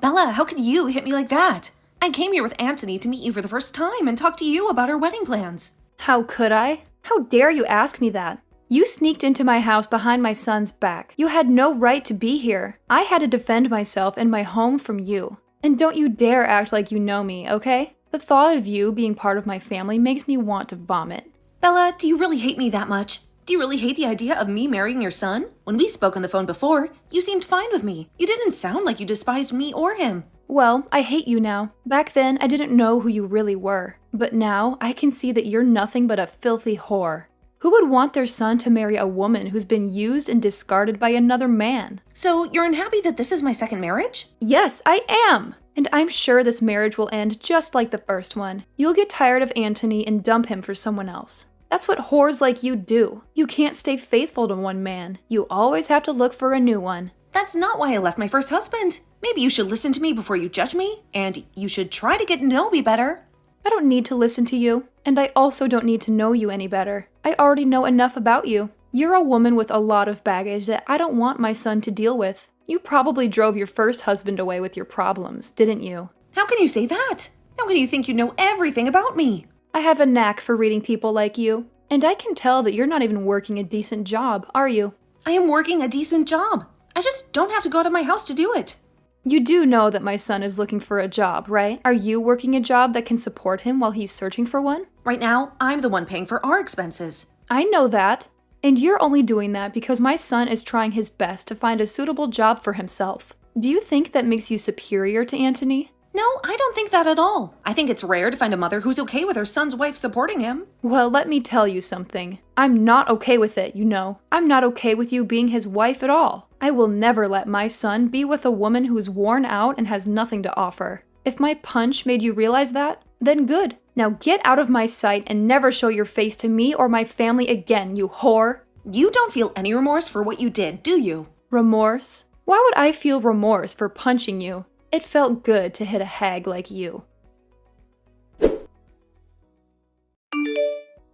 Bella, how could you hit me like that? I came here with Anthony to meet you for the first time and talk to you about our wedding plans. How could I? How dare you ask me that? You sneaked into my house behind my son's back. You had no right to be here. I had to defend myself and my home from you. And don't you dare act like you know me, okay? The thought of you being part of my family makes me want to vomit. Bella, do you really hate me that much? Do you really hate the idea of me marrying your son? When we spoke on the phone before, you seemed fine with me. You didn't sound like you despised me or him. Well, I hate you now. Back then, I didn't know who you really were. But now, I can see that you're nothing but a filthy whore. Who would want their son to marry a woman who's been used and discarded by another man? So, you're unhappy that this is my second marriage? Yes, I am! And I'm sure this marriage will end just like the first one. You'll get tired of Anthony and dump him for someone else. That's what whores like you do. You can't stay faithful to one man. You always have to look for a new one. That's not why I left my first husband. Maybe you should listen to me before you judge me, and you should try to get to know me better. I don't need to listen to you, and I also don't need to know you any better. I already know enough about you. You're a woman with a lot of baggage that I don't want my son to deal with. You probably drove your first husband away with your problems, didn't you? How can you say that? How can you think you know everything about me? I have a knack for reading people like you, and I can tell that you're not even working a decent job, are you? I am working a decent job. I just don't have to go out of my house to do it. You do know that my son is looking for a job, right? Are you working a job that can support him while he's searching for one? Right now, I'm the one paying for our expenses. I know that. And you're only doing that because my son is trying his best to find a suitable job for himself. Do you think that makes you superior to Anthony? No, I don't think that at all. I think it's rare to find a mother who's okay with her son's wife supporting him. Well, let me tell you something. I'm not okay with it, you know. I'm not okay with you being his wife at all. I will never let my son be with a woman who's worn out and has nothing to offer. If my punch made you realize that, then good. Now get out of my sight and never show your face to me or my family again, you whore. You don't feel any remorse for what you did, do you? Remorse? Why would I feel remorse for punching you? It felt good to hit a hag like you.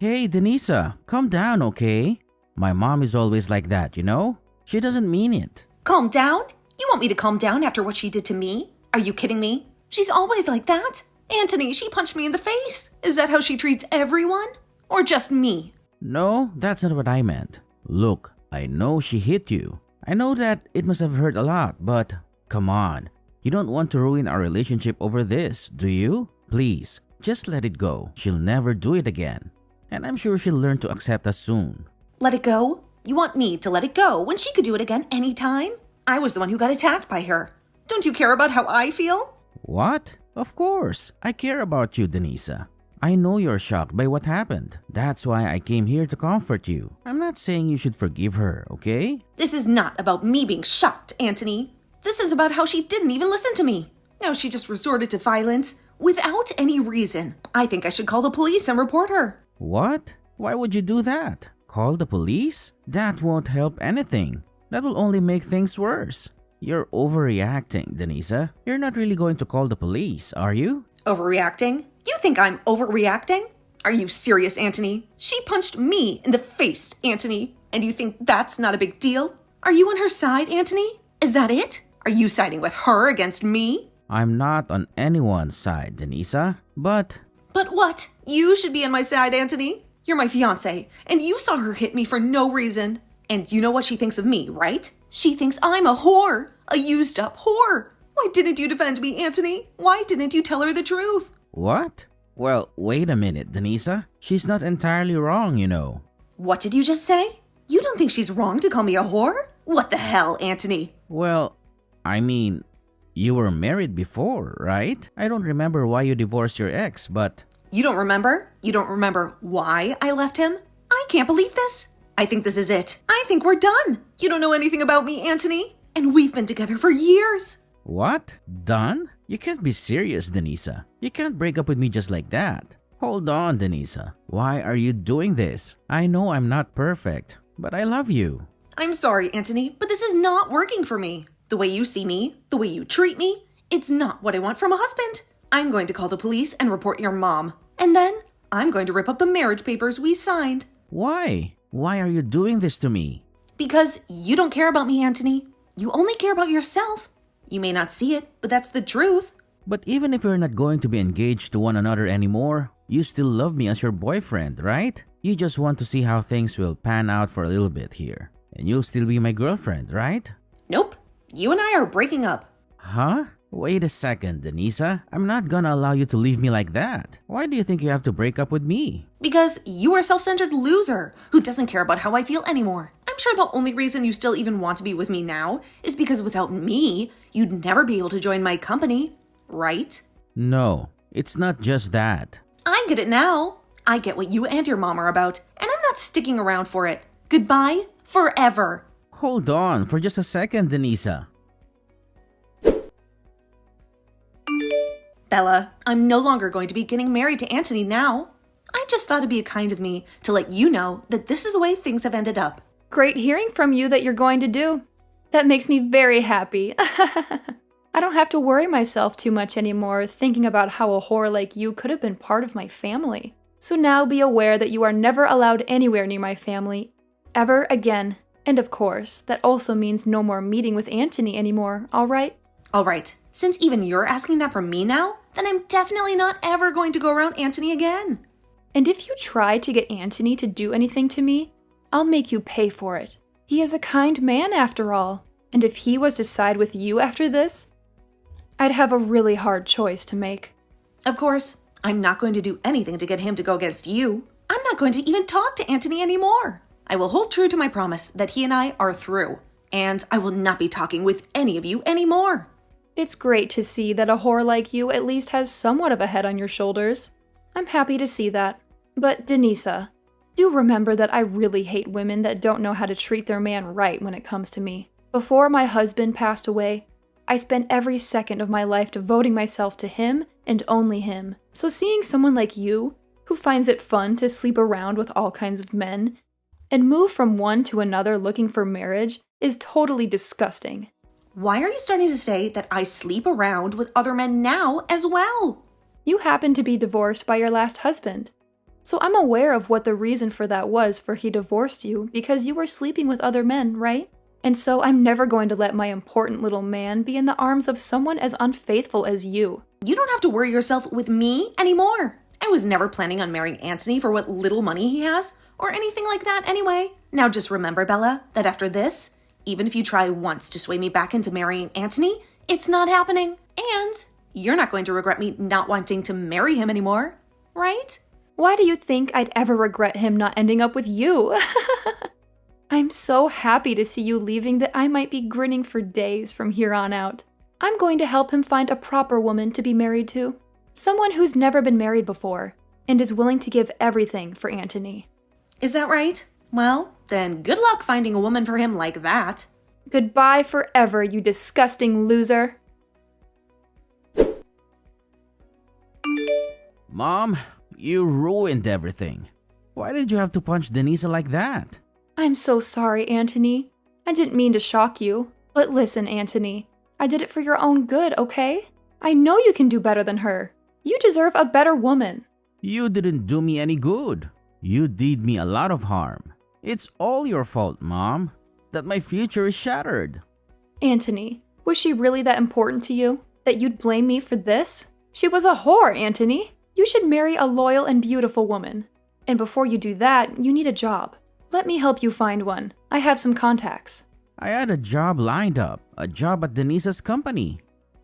Hey, Denisa, calm down, okay? My mom is always like that, you know? She doesn't mean it. Calm down? You want me to calm down after what she did to me? Are you kidding me? She's always like that. Anthony, she punched me in the face. Is that how she treats everyone? Or just me? No, that's not what I meant. Look, I know she hit you. I know that it must have hurt a lot, but come on. You don't want to ruin our relationship over this, do you? Please, just let it go. She'll never do it again. And I'm sure she'll learn to accept us soon. Let it go? You want me to let it go when she could do it again anytime? I was the one who got attacked by her. Don't you care about how I feel? What? Of course. I care about you, Denisa. I know you're shocked by what happened. That's why I came here to comfort you. I'm not saying you should forgive her, okay? This is not about me being shocked, Anthony. This is about how she didn't even listen to me. Now she just resorted to violence without any reason. I think I should call the police and report her. What? Why would you do that? Call the police? That won't help anything. That will only make things worse. You're overreacting, Denisa. You're not really going to call the police, are you? Overreacting? You think I'm overreacting? Are you serious, Anthony? She punched me in the face, Anthony. And you think that's not a big deal? Are you on her side, Anthony? Is that it? Are you siding with her against me? I'm not on anyone's side, Denisa, but... But what? You should be on my side, Anthony. You're my fiancé, and you saw her hit me for no reason. And you know what she thinks of me, right? She thinks I'm a whore, a used-up whore. Why didn't you defend me, Anthony? Why didn't you tell her the truth? What? Well, wait a minute, Denisa. She's not entirely wrong, you know. What did you just say? You don't think she's wrong to call me a whore? What the hell, Anthony? Well, I mean, you were married before, right? I don't remember why you divorced your ex, but... You don't remember? You don't remember why I left him? I can't believe this. I think this is it. I think we're done. You don't know anything about me, Anthony. And we've been together for years. What? Done? You can't be serious, Denisa. You can't break up with me just like that. Hold on, Denisa. Why are you doing this? I know I'm not perfect, but I love you. I'm sorry, Anthony, but this is not working for me. The way you see me, the way you treat me, it's not what I want from a husband. I'm going to call the police and report your mom. And then I'm going to rip up the marriage papers we signed. Why? Why are you doing this to me? Because you don't care about me, Anthony. You only care about yourself. You may not see it, but that's the truth. But even if we're not going to be engaged to one another anymore, you still love me as your boyfriend, right? You just want to see how things will pan out for a little bit here. And you'll still be my girlfriend, right? Nope. You and I are breaking up. Huh? Wait a second, Denisa. I'm not gonna allow you to leave me like that. Why do you think you have to break up with me? Because you are a self-centered loser who doesn't care about how I feel anymore. I'm sure the only reason you still even want to be with me now is because without me, you'd never be able to join my company, right? No, it's not just that. I get it now. I get what you and your mom are about, and I'm not sticking around for it. Goodbye, forever. Hold on for just a second, Denisa. Bella, I'm no longer going to be getting married to Anthony now. I just thought it'd be kind of me to let you know that this is the way things have ended up. Great hearing from you that you're going to do. That makes me very happy. I don't have to worry myself too much anymore thinking about how a whore like you could have been part of my family. So now be aware that you are never allowed anywhere near my family, ever again. And of course, that also means no more meeting with Anthony anymore, alright? Alright, since even you're asking that from me now, then I'm definitely not ever going to go around Anthony again. And if you try to get Anthony to do anything to me, I'll make you pay for it. He is a kind man after all, and if he was to side with you after this, I'd have a really hard choice to make. Of course, I'm not going to do anything to get him to go against you. I'm not going to even talk to Anthony anymore. I will hold true to my promise that he and I are through, and I will not be talking with any of you anymore. It's great to see that a whore like you at least has somewhat of a head on your shoulders. I'm happy to see that. But Denisa, do remember that I really hate women that don't know how to treat their man right when it comes to me. Before my husband passed away, I spent every second of my life devoting myself to him and only him. So seeing someone like you, who finds it fun to sleep around with all kinds of men, and move from one to another looking for marriage, is totally disgusting. Why are you starting to say that I sleep around with other men now as well? You happen to be divorced by your last husband. So I'm aware of what the reason for that was for he divorced you because you were sleeping with other men, right? And so I'm never going to let my important little man be in the arms of someone as unfaithful as you. You don't have to worry yourself with me anymore. I was never planning on marrying Anthony for what little money he has, or anything like that anyway. Now just remember, Bella, that after this, even if you try once to sway me back into marrying Anthony, it's not happening. And you're not going to regret me not wanting to marry him anymore, right? Why do you think I'd ever regret him not ending up with you? I'm so happy to see you leaving that I might be grinning for days from here on out. I'm going to help him find a proper woman to be married to. Someone who's never been married before and is willing to give everything for Anthony. Is that right? Well, then good luck finding a woman for him like that. Goodbye forever, you disgusting loser. Mom, you ruined everything. Why did you have to punch Denisa like that? I'm so sorry, Anthony. I didn't mean to shock you. But listen, Anthony, I did it for your own good, okay? I know you can do better than her. You deserve a better woman. You didn't do me any good. You did me a lot of harm. It's all your fault, Mom, that my future is shattered. Anthony, was she really that important to you? That you'd blame me for this? She was a whore, Anthony. You should marry a loyal and beautiful woman. And before you do that, you need a job. Let me help you find one. I have some contacts. I had a job lined up, a job at Denisa's company.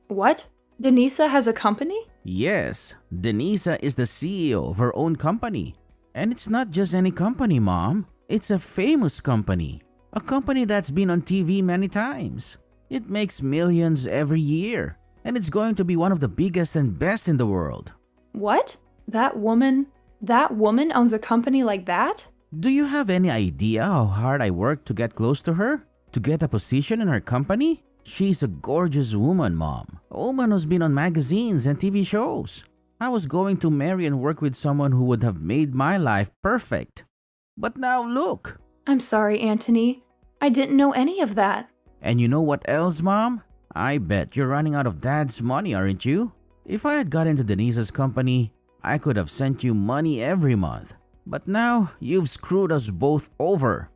What? Denisa has a company? Yes, Denisa is the CEO of her own company. And it's not just any company, Mom. It's a famous company. A company that's been on TV many times. It makes millions every year. And it's going to be one of the biggest and best in the world. What? That woman owns a company like that? Do you have any idea how hard I worked to get close to her? To get a position in her company? She's a gorgeous woman, Mom. A woman who's been on magazines and TV shows. I was going to marry and work with someone who would have made my life perfect. But now look. I'm sorry, Anthony. I didn't know any of that. And you know what else, Mom? I bet you're running out of Dad's money, aren't you? If I had got into Denisa's company, I could have sent you money every month. But now, you've screwed us both over.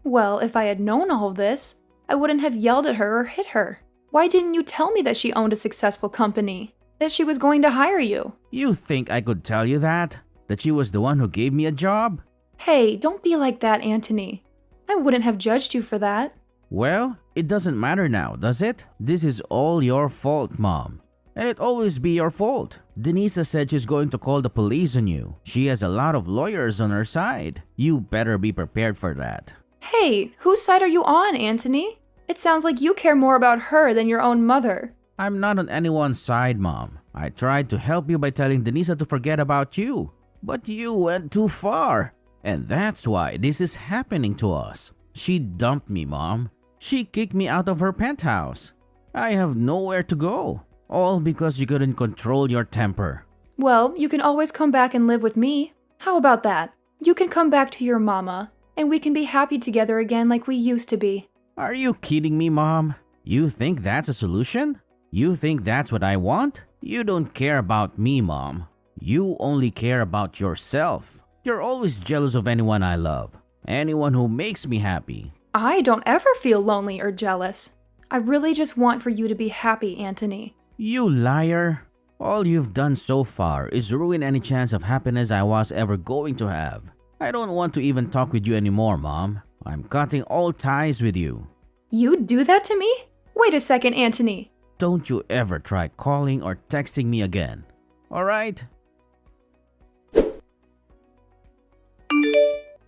Well, if I had known all of this, I wouldn't have yelled at her or hit her. Why didn't you tell me that she owned a successful company? That she was going to hire you? You think I could tell you that? That she was the one who gave me a job? Hey, don't be like that, Anthony. I wouldn't have judged you for that. Well, it doesn't matter now, does it? This is all your fault, Mom. And it always be your fault. Denisa said she's going to call the police on you. She has a lot of lawyers on her side. You better be prepared for that. Hey, whose side are you on, Anthony? It sounds like you care more about her than your own mother. I'm not on anyone's side, Mom. I tried to help you by telling Denisa to forget about you. But you went too far. And that's why this is happening to us. She dumped me, Mom. She kicked me out of her penthouse. I have nowhere to go. All because you couldn't control your temper. Well, you can always come back and live with me. How about that? You can come back to your mama, and we can be happy together again like we used to be. Are you kidding me, Mom? You think that's a solution? You think that's what I want? You don't care about me, Mom. You only care about yourself. You're always jealous of anyone I love. Anyone who makes me happy. I don't ever feel lonely or jealous. I really just want for you to be happy, Anthony. You liar. All you've done so far is ruin any chance of happiness I was ever going to have. I don't want to even talk with you anymore, Mom. I'm cutting all ties with you. You'd do that to me? Wait a second, Anthony. Don't you ever try calling or texting me again. Alright?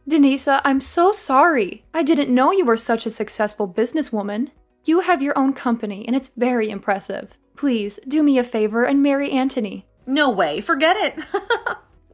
Denisa, I'm so sorry. I didn't know you were such a successful businesswoman. You have your own company, and it's very impressive. Please, do me a favor and marry Anthony. No way, forget it.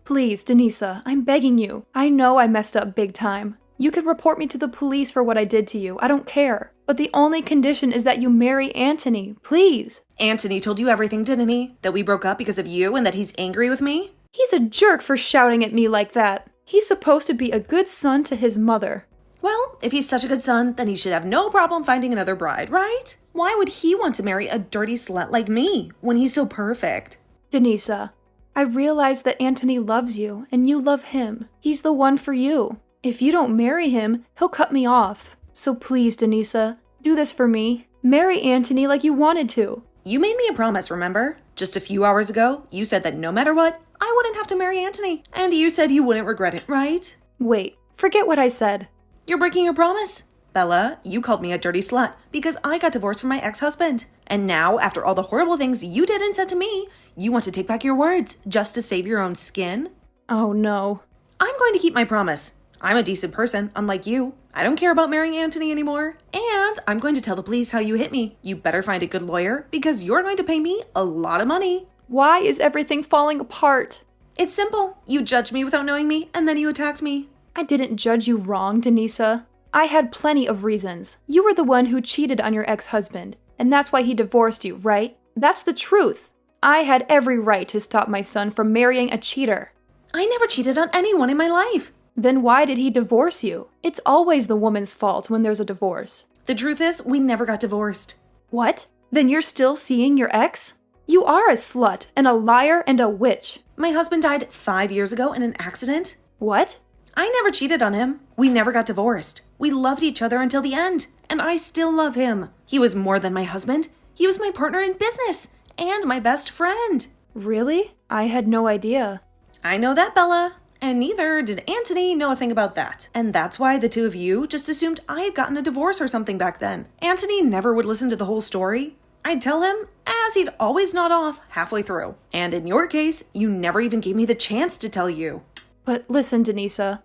Please, Denisa, I'm begging you. I know I messed up big time. You can report me to the police for what I did to you. I don't care. But the only condition is that you marry Anthony. Please. Anthony told you everything, didn't he? That we broke up because of you and that he's angry with me? He's a jerk for shouting at me like that. He's supposed to be a good son to his mother. Well, if he's such a good son, then he should have no problem finding another bride, right? Why would he want to marry a dirty slut like me when he's so perfect? Denisa, I realize that Anthony loves you and you love him. He's the one for you. If you don't marry him, he'll cut me off. So please, Denisa, do this for me. Marry Anthony like you wanted to. You made me a promise, remember? Just a few hours ago, you said that no matter what, I wouldn't have to marry Anthony. And you said you wouldn't regret it, right? Wait, forget what I said. You're breaking your promise. Bella, you called me a dirty slut because I got divorced from my ex-husband. And now, after all the horrible things you did and said to me, you want to take back your words just to save your own skin? Oh no. I'm going to keep my promise. I'm a decent person, unlike you. I don't care about marrying Anthony anymore. And I'm going to tell the police how you hit me. You better find a good lawyer because you're going to pay me a lot of money. Why is everything falling apart? It's simple. You judged me without knowing me, and then you attacked me. I didn't judge you wrong, Denisa. I had plenty of reasons. You were the one who cheated on your ex-husband, and that's why he divorced you, right? That's the truth. I had every right to stop my son from marrying a cheater. I never cheated on anyone in my life. Then why did he divorce you? It's always the woman's fault when there's a divorce. The truth is, we never got divorced. What? Then you're still seeing your ex? You are a slut and a liar and a witch. My husband died 5 years ago in an accident. What? I never cheated on him. We never got divorced. We loved each other until the end, and I still love him. He was more than my husband. He was my partner in business and my best friend. Really? I had no idea. I know that, Bella. And neither did Anthony know a thing about that. And that's why the two of you just assumed I had gotten a divorce or something back then. Anthony never would listen to the whole story. I'd tell him, as he'd always nod off halfway through. And in your case, you never even gave me the chance to tell you. But listen, Denisa,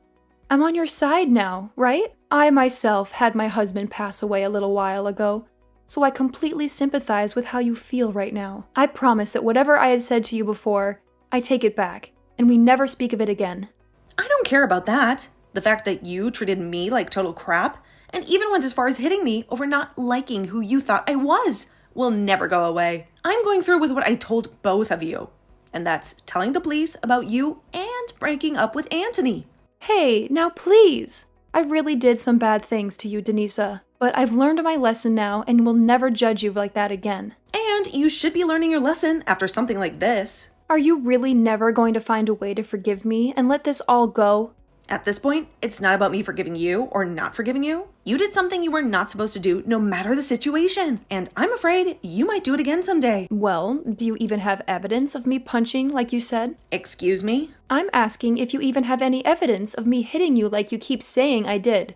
I'm on your side now, right? I myself had my husband pass away a little while ago, so I completely sympathize with how you feel right now. I promise that whatever I had said to you before, I take it back, and we never speak of it again. I don't care about that. The fact that you treated me like total crap, and even went as far as hitting me over not liking who you thought I was, will never go away. I'm going through with what I told both of you. And that's telling the police about you and breaking up with Anthony. Hey, now please! I really did some bad things to you, Denisa, but I've learned my lesson now and will never judge you like that again. And you should be learning your lesson after something like this. Are you really never going to find a way to forgive me and let this all go? At this point, it's not about me forgiving you or not forgiving you. You did something you were not supposed to do no matter the situation, and I'm afraid you might do it again someday. Well, do you even have evidence of me punching like you said? Excuse me? I'm asking if you even have any evidence of me hitting you like you keep saying I did.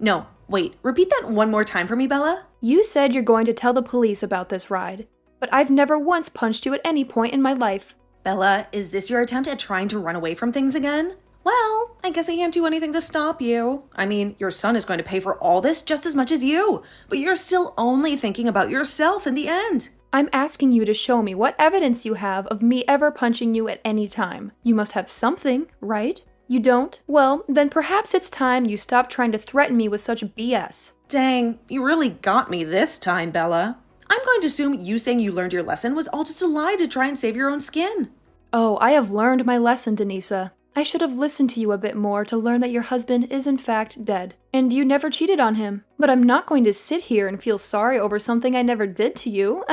No, wait, repeat that one more time for me, Bella. You said you're going to tell the police about this ride, but I've never once punched you at any point in my life. Bella, is this your attempt at trying to run away from things again? Well, I guess I can't do anything to stop you. I mean, your son is going to pay for all this just as much as you, but you're still only thinking about yourself in the end. I'm asking you to show me what evidence you have of me ever punching you at any time. You must have something, right? You don't? Well, then perhaps it's time you stop trying to threaten me with such BS. Dang, you really got me this time, Bella. I'm going to assume you saying you learned your lesson was all just a lie to try and save your own skin. Oh, I have learned my lesson, Denisa. I should have listened to you a bit more to learn that your husband is in fact dead, and you never cheated on him. But I'm not going to sit here and feel sorry over something I never did to you.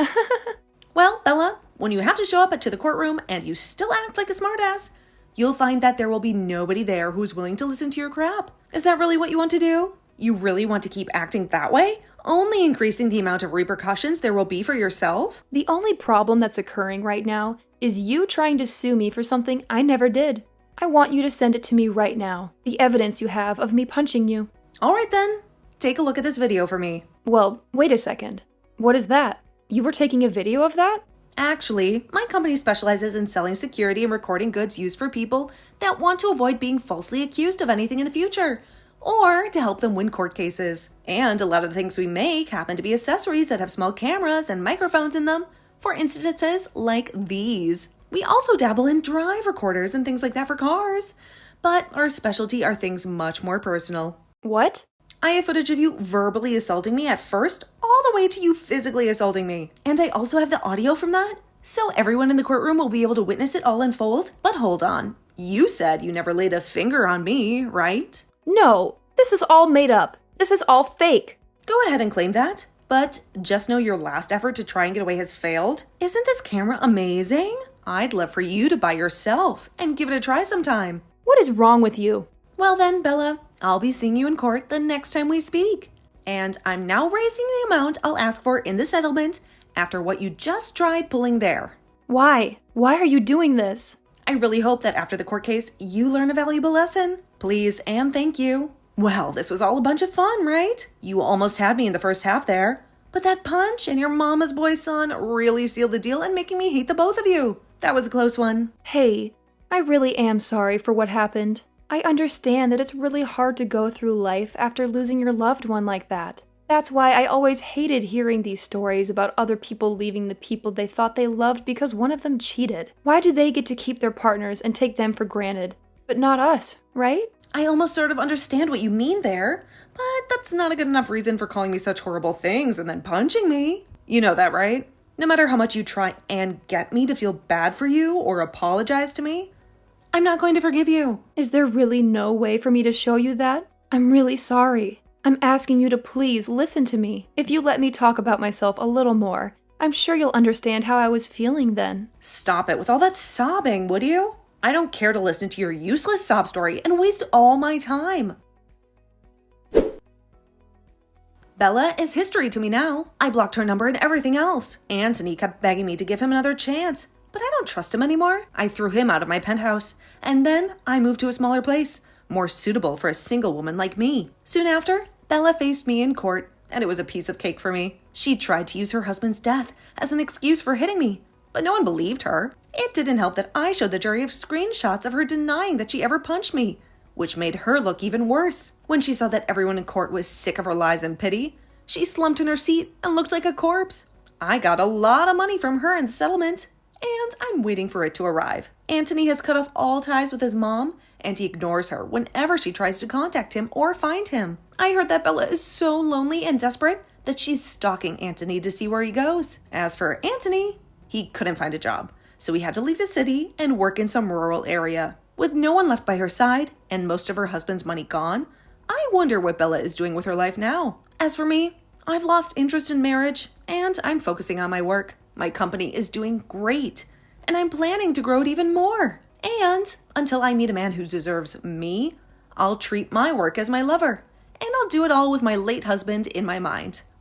Well, Bella, when you have to show up to the courtroom and you still act like a smartass, you'll find that there will be nobody there who's willing to listen to your crap. Is that really what you want to do? You really want to keep acting that way? Only increasing the amount of repercussions there will be for yourself? The only problem that's occurring right now is you trying to sue me for something I never did. I want you to send it to me right now, the evidence you have of me punching you. All right then, take a look at this video for me. Well, wait a second. What is that? You were taking a video of that? Actually, my company specializes in selling security and recording goods used for people that want to avoid being falsely accused of anything in the future, or to help them win court cases. And a lot of the things we make happen to be accessories that have small cameras and microphones in them, for instances like these. We also dabble in drive recorders and things like that for cars, but our specialty are things much more personal. What? I have footage of you verbally assaulting me at first, all the way to you physically assaulting me. And I also have the audio from that, so everyone in the courtroom will be able to witness it all unfold. But hold on, you said you never laid a finger on me, right? No, this is all made up. This is all fake. Go ahead and claim that, but just know your last effort to try and get away has failed. Isn't this camera amazing? I'd love for you to buy yourself and give it a try sometime. What is wrong with you? Well then, Bella, I'll be seeing you in court the next time we speak. And I'm now raising the amount I'll ask for in the settlement after what you just tried pulling there. Why? Why are you doing this? I really hope that after the court case, you learn a valuable lesson. Please and thank you. Well, this was all a bunch of fun, right? You almost had me in the first half there. But that punch and your mama's boy son really sealed the deal and making me hate the both of you. That was a close one. Hey, I really am sorry for what happened. I understand that it's really hard to go through life after losing your loved one like that. That's why I always hated hearing these stories about other people leaving the people they thought they loved because one of them cheated. Why do they get to keep their partners and take them for granted, but not us, right? I almost sort of understand what you mean there, but that's not a good enough reason for calling me such horrible things and then punching me. You know that, right? No matter how much you try and get me to feel bad for you or apologize to me, I'm not going to forgive you. Is there really no way for me to show you that? I'm really sorry. I'm asking you to please listen to me. If you let me talk about myself a little more, I'm sure you'll understand how I was feeling then. Stop it with all that sobbing, would you? I don't care to listen to your useless sob story and waste all my time. Bella is history to me now. I blocked her number and everything else. Anthony kept begging me to give him another chance, but I don't trust him anymore. I threw him out of my penthouse, and then I moved to a smaller place, more suitable for a single woman like me. Soon after, Bella faced me in court, and it was a piece of cake for me. She tried to use her husband's death as an excuse for hitting me, but no one believed her. It didn't help that I showed the jury screenshots of her denying that she ever punched me, which made her look even worse. When she saw that everyone in court was sick of her lies and pity, she slumped in her seat and looked like a corpse. I got a lot of money from her in the settlement, and I'm waiting for it to arrive. Anthony has cut off all ties with his mom, and he ignores her whenever she tries to contact him or find him. I heard that Bella is so lonely and desperate that she's stalking Anthony to see where he goes. As for Anthony, he couldn't find a job, so he had to leave the city and work in some rural area. With no one left by her side and most of her husband's money gone, I wonder what Bella is doing with her life now. As for me, I've lost interest in marriage, and I'm focusing on my work. My company is doing great, and I'm planning to grow it even more. And until I meet a man who deserves me, I'll treat my work as my lover. And I'll do it all with my late husband in my mind.